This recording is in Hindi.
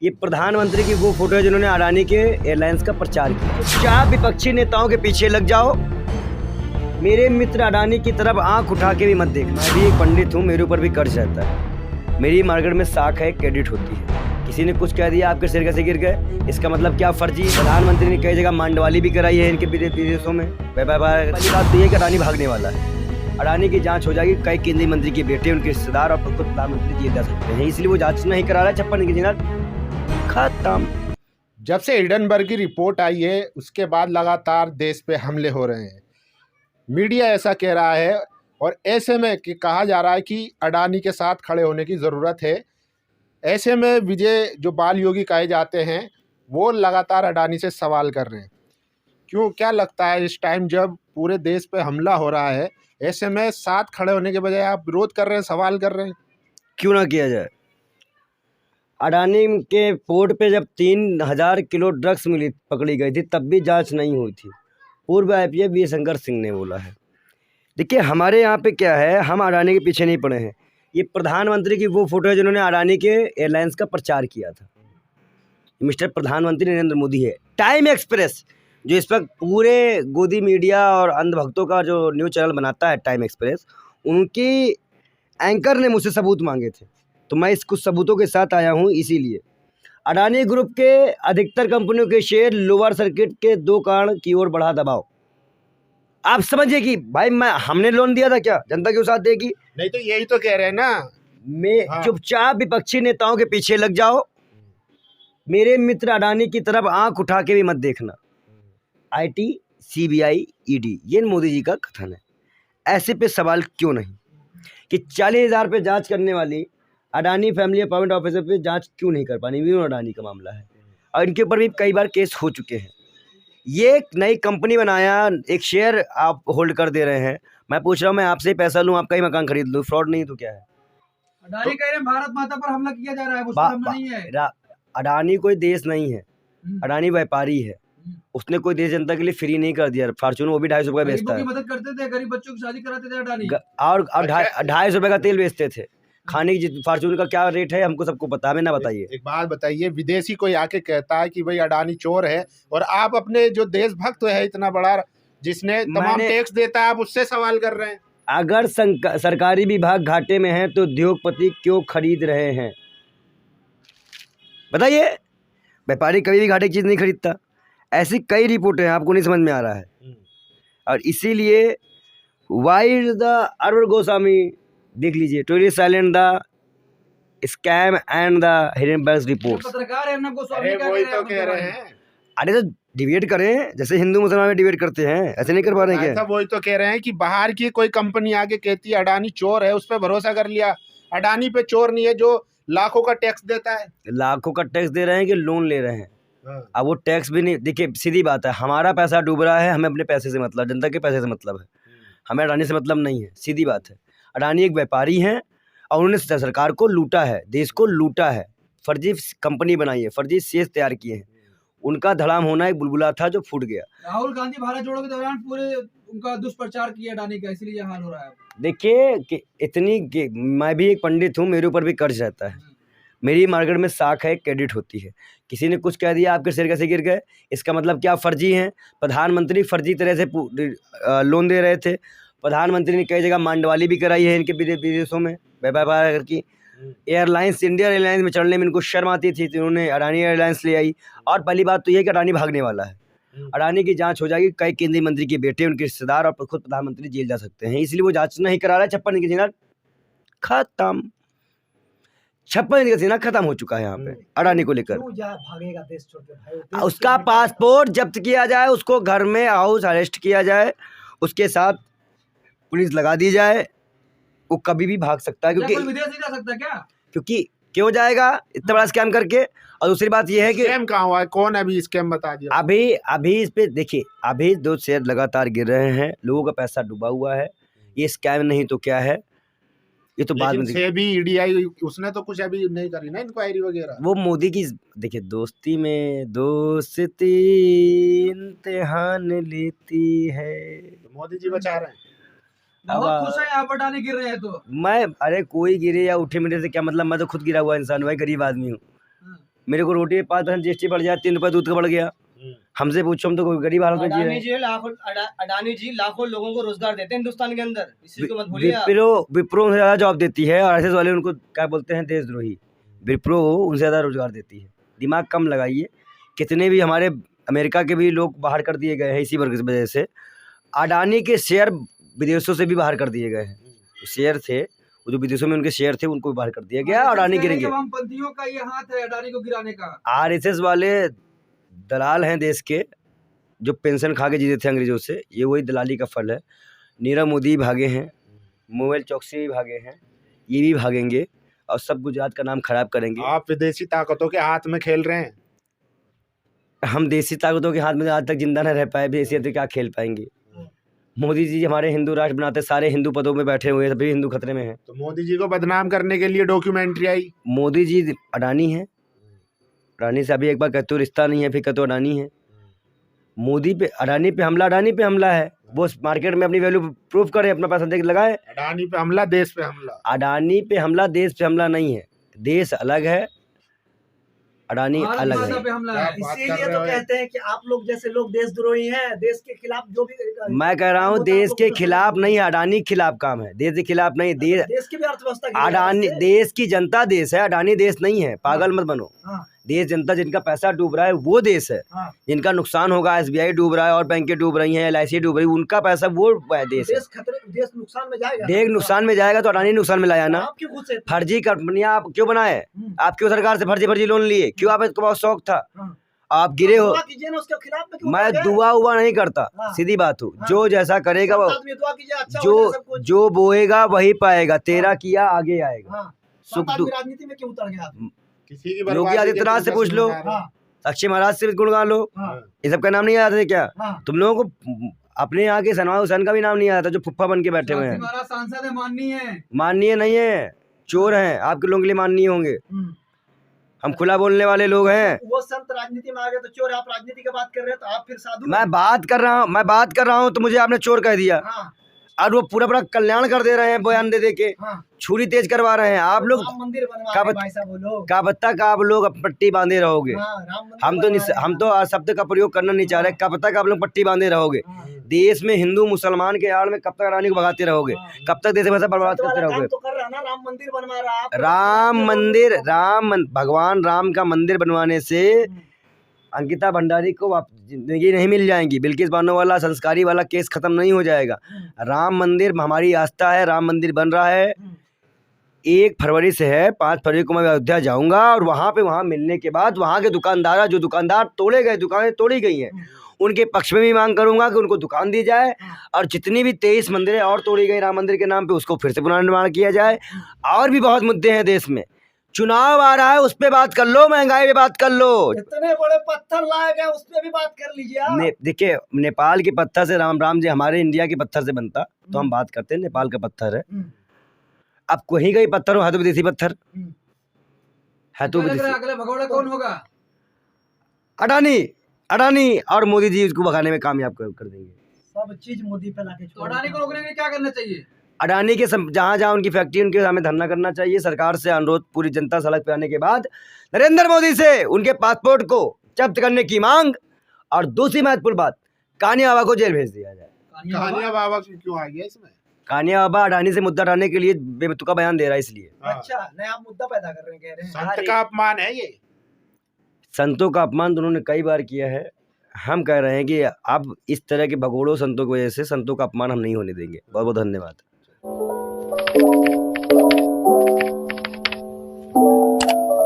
ये प्रधानमंत्री की वो फोटो है जिन्होंने अडानी के एयरलाइंस का प्रचार किया। क्या विपक्षी नेताओं के पीछे लग जाओ, मेरे मित्र अडानी की तरफ आंख उठा के भी मत देखना। मैं भी एक पंडित हूँ, मेरे ऊपर भी कर्ज रहता है। मेरी मार्केट में साख है, क्रेडिट होती है। किसी ने कुछ कह दिया, आपके सिर कैसे गिर गए, इसका मतलब क्या फर्जी है। प्रधानमंत्री ने कई जगह मांडवाली भी कराई है इनके विदेशों में। पहली बात तो ये कि अडानी भागने वाला है। अडानी की जांच हो जाएगी, कई केंद्रीय मंत्री के बेटे, उनके रिश्तेदार और खुद प्रधानमंत्री जेल जा सकते हैं, इसलिए वो जांच नहीं करा रहा है। 56 की जिन्हें खत्म। जब से हिडनबर्ग की रिपोर्ट आई है उसके बाद लगातार देश पे हमले हो रहे हैं। मीडिया ऐसा कह रहा है और ऐसे में कि कहा जा रहा है कि अडानी के साथ खड़े होने की ज़रूरत है। ऐसे में विजय जो बाल योगी कहे जाते हैं वो लगातार अडानी से सवाल कर रहे हैं। क्यों, क्या लगता है इस टाइम जब पूरे देश पे हमला हो रहा है, ऐसे में साथ खड़े होने के बजाय आप विरोध कर रहे हैं, सवाल कर रहे हैं? क्यों ना किया जाए। अडानी के पोर्ट पे जब 3000 किलो ड्रग्स पकड़ी गई थी तब भी जांच नहीं हुई थी। पूर्व आईपीएस वी शंकर सिंह ने बोला है। देखिए हमारे यहाँ पे क्या है, हम अडानी के पीछे नहीं पड़े हैं। ये प्रधानमंत्री की वो फोटो है जिन्होंने अडानी के एयरलाइंस का प्रचार किया था। मिस्टर प्रधानमंत्री नरेंद्र मोदी है। टाइम एक्सप्रेस जो इस वक्त पूरे गोदी मीडिया और अंधभक्तों का जो न्यूज़ चैनल बनाता है, टाइम एक्सप्रेस, उनकी एंकर ने मुझसे सबूत मांगे थे, तो मैं इस कुछ सबूतों के साथ आया हूँ। इसीलिए अडानी ग्रुप के अधिकतर कंपनियों के शेयर लोअर सर्किट के 2 कारण की ओर बढ़ा दबाव। आप समझिए कि भाई हमने लोन दिया था, क्या जनता क्यों साथ देगी? नहीं तो यही तो कह रहे हैं ना। मैं चुपचाप विपक्षी नेताओं के पीछे लग जाओ, मेरे मित्र अडानी की तरफ आंख उठा के भी मत देखना। आईटी, सीबीआई, ईडी, ये मोदी जी का कथन है। ऐसे पे सवाल क्यों नहीं कि 40,000 पे जांच करने वाली अडानी फैमिली अपॉइंटमेंट ऑफिसर पे जांच क्यों नहीं कर पानी? विनोद अडानी का मामला है और इनके ऊपर भी कई बार केस हो चुके हैं। ये एक नई कंपनी बनाया, एक शेयर आप होल्ड कर दे रहे हैं। मैं पूछ रहा हूँ, मैं आपसे पैसा लूँ, आपका ही मकान खरीद लूँ, फ्रॉड नहीं तो क्या है? अडानी कह रहे हैं भारत माता पर हमला किया जा रहा है, उस पर हमला नहीं है। अडानी कोई देश नहीं है, अडानी व्यापारी है। उसने कोई देश जनता के लिए फ्री नहीं कर दिया। फॉर्चून वो भी 250 रुपये बेचता है। मदद करते थे, गरीब बच्चों की शादी कराते थे अडानी, और 250 रुपये का तेल बेचते थे। खाने की फॉर्चून का क्या रेट है हमको सबको पता है, ना बताइए। एक बात बताइए, विदेशी कोई आके कहता है कि भाई अडानी चोर है और आप अपने जो देशभक्त है इतना बड़ा जिसने तमाम टैक्स देता है, आप उससे सवाल कर रहे हैं। अगर सरकारी विभाग घाटे में है तो उद्योगपति क्यों खरीद रहे हैं? बताइए। व्यापारी कभी भी घाटे की चीज़ नहीं खरीदता। ऐसी कई रिपोर्टें हैं, आपको नहीं समझ में आ रहा है। और इसीलिए वाई द अरविंद गोस्वामी देख लीजिए, totally silent the scam and the Hindenburg report. पत्रकार है ना, गोस्वामी क्या वही तो कह रहे हैं। अरे तो डिबेट करें, जैसे हिंदू मुसलमान में डिबेट करते हैं, ऐसे नहीं कर पा रहे हैं क्या? वही तो कह रहे हैं कि बाहर की कोई कंपनी आके कहती है अडानी चोर है, उस पर भरोसा कर लिया। अडानी पे चोर नहीं है जो लाखों का टैक्स देता है। लाखों का टैक्स दे रहे हैं कि लोन ले रहे हैं? अब वो टैक्स भी नहीं। देखिए सीधी बात है, हमारा पैसा डूब रहा है, हमें अपने पैसे से मतलब, जनता के पैसे से मतलब है, हमें अडानी से मतलब नहीं है। सीधी बात है। अडानी एक व्यापारी हैं और उन्होंने सरकार को लूटा है, देश को लूटा है, फर्जी कंपनी बनाई है, फर्जी शेयर तैयार किए हैं। उनका धड़ाम होना एक बुलबुला था जो फूट गया। राहुल गांधी भारत जोड़ो के दौरान पूरे उनका दुष्प्रचार किया अडानी का, इसलिए हाल हो रहा है। देखिए कि मैं भी एक पंडित हूँ, मेरे ऊपर भी कर्ज रहता है। मेरी मार्केट में साख है, क्रेडिट होती है। किसी ने कुछ कह दिया, आपके सिर कैसे गिर गए, इसका मतलब क्या फर्जी हैं। प्रधानमंत्री फर्जी तरह से लोन दे रहे थे। प्रधानमंत्री ने कई जगह मांडवाली भी कराई है इनके विदेशों में व्यापार की। एयरलाइंस, इंडियन एयरलाइंस में चढ़ने में इनको शर्म आती थी, तो उन्होंने अडानी एयरलाइंस ले आई। और पहली बात तो यह है कि अडानी भागने वाला है। अडानी की जांच हो जाएगी, कई केंद्रीय मंत्री के बेटे, उनके रिश्तेदार और खुद प्रधानमंत्री जेल जा सकते हैं, इसलिए वो जांच नहीं करा रहा है। 56 की जिन्हें खत्म। 56 का सीना खत्म हो चुका है यहाँ पे अडानी को लेकर। भागेगा देश छोड़ के भाई? उसका पासपोर्ट जब्त किया जाए, उसको घर में हाउस अरेस्ट किया जाए, उसके साथ पुलिस लगा दी जाए, वो कभी भी भाग सकता है। क्योंकि विदेश नहीं जा सकता क्या? क्योंकि क्यों जाएगा इतना बड़ा स्कैम करके? और दूसरी बात यह है कि स्कैम कहाँ हुआ है, कौन अभी स्कैम बता दिया? अभी इस पे देखिए, अभी 2 शेयर लगातार गिर रहे हैं, लोगों का पैसा डूबा हुआ है। ये स्कैम नहीं तो क्या है? ये तो बाद में सेबी, ईडीआई उसने तो कुछ अभी नहीं करी ना इंक्वायरी वगैरह। वो मोदी की, देखिए दोस्ती में दोस्ती इम्तिहान लेती है। मोदी जी बचा रहे हैं। बहुत खुश है यहाँ पर अडानी गिर रहे हैं तो। मैं, अरे कोई गिरे या उठे मेरे से क्या मतलब, मैं तो खुद गिरा हुआ इंसान हूँ, गरीब आदमी हूँ। मेरे को रोटी 5% जीएसटी बढ़ जाए, 3 रुपये दूध का बढ़ गया। हमसे पूछो, हम तो कोई गरीब हालत में जी रहे हैं। अडानी जी लाखों लोगों को रोजगार देते हैं हिंदुस्तान के अंदर, इसी को मत भूलिए आप। विप्रो उनसे ज़्यादा जॉब देती है, और ऐसे वाले उनको क्या बोलते हैं, देशद्रोही। विप्रो उनसे ज़्यादा रोजगार देती है। दिमाग कम लगाइए। कितने भी हमारे अमेरिका के भी लोग बाहर कर दिए गए हैं इसी वजह से। अडानी के शेयर विदेशों से भी बाहर कर दिए गए हैं। शेयर थे वो जो विदेशों में उनके शेयर थे, उनको भी बाहर कर दिया गया। अडानी गिरेंगे। वामपंथियों का ये हाथ है अडानी को गिराने का। आरएसएस वाले दलाल हैं देश के, जो पेंशन खा के जीते थे अंग्रेजों से, ये वही दलाली का फल है। नीरव मोदी भागे हैं, मोबाइल चौकसी भी भागे हैं, ये भी भागेंगे और सब गुजरात का नाम खराब करेंगे। आप विदेशी ताकतों के हाथ में खेल रहे हैं। हम देसी ताकतों के हाथ में आज तक जिंदा न रह पाए, विदेशी तो क्या खेल पाएंगे। मोदी जी हमारे हिंदू राष्ट्र बनाते, सारे हिंदू पदों में बैठे हुए हैं, सभी हिंदू खतरे में हैं। तो मोदी जी को बदनाम करने के लिए डॉक्यूमेंट्री आई। मोदी जी अडानी है, अडानी से अभी एक बार कहते हो रिश्ता नहीं है, फिर कहते हो अडानी है। मोदी पे अडानी पे हमला, अडानी पे हमला है। वो मार्केट में अपनी वैल्यू प्रूफ करे, अपना पैसा देकर लगाए। अडानी पे हमला, देश पे हमला। अडानी पे हमला, देश पे हमला नहीं है। देश अलग है, अडानी अलग है। इसीलिए तो कहते हैं कि आप लोग जैसे लोग देशद्रोही हैं, देश के खिलाफ जो भी। मैं कह रहा हूँ देश के खिलाफ नहीं, अडानी के खिलाफ काम है, देश के खिलाफ नहीं। देश की भी अर्थव्यवस्था, अडानी देश की जनता देश है, अडानी देश नहीं है। पागल मत बनो। देश जनता जिनका पैसा डूब रहा है वो देश है। जिनका नुकसान होगा, एसबीआई डूब रहा है और बैंकें डूब रही हैं, एलआईसी डूब रही है, उनका पैसा वो देश है। देश नुकसान में जाएगा। देश नुकसान में जाएगा तो अडानी नुकसान में लाया ना। फर्जी कंपनियां आप क्यों बनाए? आप क्यों सरकार से फर्जी लोन लिए? क्यों? आप इसको बहुत शौक था, आप गिरे हो। उसके खिलाफ मैं दुआ हुआ नहीं करता, सीधी बात हूँ। जो जैसा करेगा वो, जो बोएगा वही पाएगा। तेरा किया आगे आएगा। सुख दुख राजनीति में क्यों उतर गया? किसी की योगी आदित्यनाथ से पूछ लो, अक्षय महाराज से भी गुणगान लो। ये सब का नाम नहीं याद है क्या? तुम लोगों को अपने यहाँ के सनवार हुसैन का भी नाम नहीं आता, जो फुफ्फा बन के बैठे हुए हैं। सांसद है, माननीय नहीं है, चोर हैं। आपके लोगों के लिए माननीय होंगे। हम खुला बोलने वाले लोग हैं। वो संत राजनीति में आ गए तो चोर। आप राजनीति की बात कर रहे हैं तो आप फिर साधु। मैं बात कर रहा हूँ तो मुझे आपने चोर कह दिया। और वो पूरा कल्याण कर दे रहे हैं, बयान दे के छुरी तेज करवा रहे हैं। आप लोग मंदिर कब तक आप लोग पट्टी बांधे रहोगे? हम तो शब्द का प्रयोग करना नहीं चाह रहे। कब तक आप लोग पट्टी बांधे रहोगे? देश में हिंदू मुसलमान के आड़ में कब तक अडानी को भगाते रहोगे? कब तक देश पैसा बर्बाद करते रहोगे? राम मंदिर बनवा रहा है। राम मंदिर, भगवान राम का मंदिर बनवाने से अंकिता भंडारी को जिंदगी नहीं मिल जाएंगी। बिल्किस बानो वाला संस्कारी वाला केस खत्म नहीं हो जाएगा। राम मंदिर हमारी आस्था है, राम मंदिर बन रहा है। 1 फरवरी से है, 5 फरवरी को मैं अयोध्या जाऊंगा और वहाँ मिलने के बाद वहाँ के दुकानदार, जो दुकानदार तोड़े गए, दुकानें तोड़ी गई हैं, उनके पक्ष में भी मांग करूंगा कि उनको दुकान दी जाए। और जितनी भी 23 मंदिरें और तोड़ी गई राम मंदिर के नाम पे, उसको फिर से पुनर्निर्माण किया जाए। और भी बहुत मुद्दे हैं देश में। चुनाव आ रहा है, उस पे बात कर लो, महंगाई पे बात कर लो। इतने बड़े पत्थर लाए गए, उस पे भी बात कर लीजिए। देखिए, नेपाल के पत्थर से राम जी हमारे इंडिया के पत्थर से बनता तो हम बात करते हैं। नेपाल का पत्थर है। अब कहीं कहीं पत्थर हो, है तो विदेशी पत्थर है, तो अगला भगोड़ा कौन होगा? अडानी और मोदी जी उसको भगाने में कामयाब कर देंगे। सब चीज मोदी पे लाके। तो अडानी को रोकने के लिए क्या करना चाहिए? अडानी के जहाँ उनकी फैक्ट्री, उनके सामने धरना करना चाहिए। सरकार से अनुरोध, पूरी जनता सड़क पे आने के बाद नरेंद्र मोदी से उनके पासपोर्ट को जब्त करने की मांग। और दूसरी महत्वपूर्ण बात, कानिया बाबा को जेल भेज दिया जाए। कानिया बाबा क्यों आ गया इसमें? कानिया बाबा अडानी से मुद्दा हटाने के लिए बेतुका बयान दे रहा है, इसलिए। अच्छा, नया मुद्दा पैदा कर रहे हैं, कह रहे हैं संत का अपमान है ये। संतों का अपमान तो उन्होंने कई बार किया है। हम कह रहे हैं कि अब इस तरह के भगोड़ों संतों की वजह से संतों का अपमान हम नहीं होने देंगे। बहुत बहुत धन्यवाद।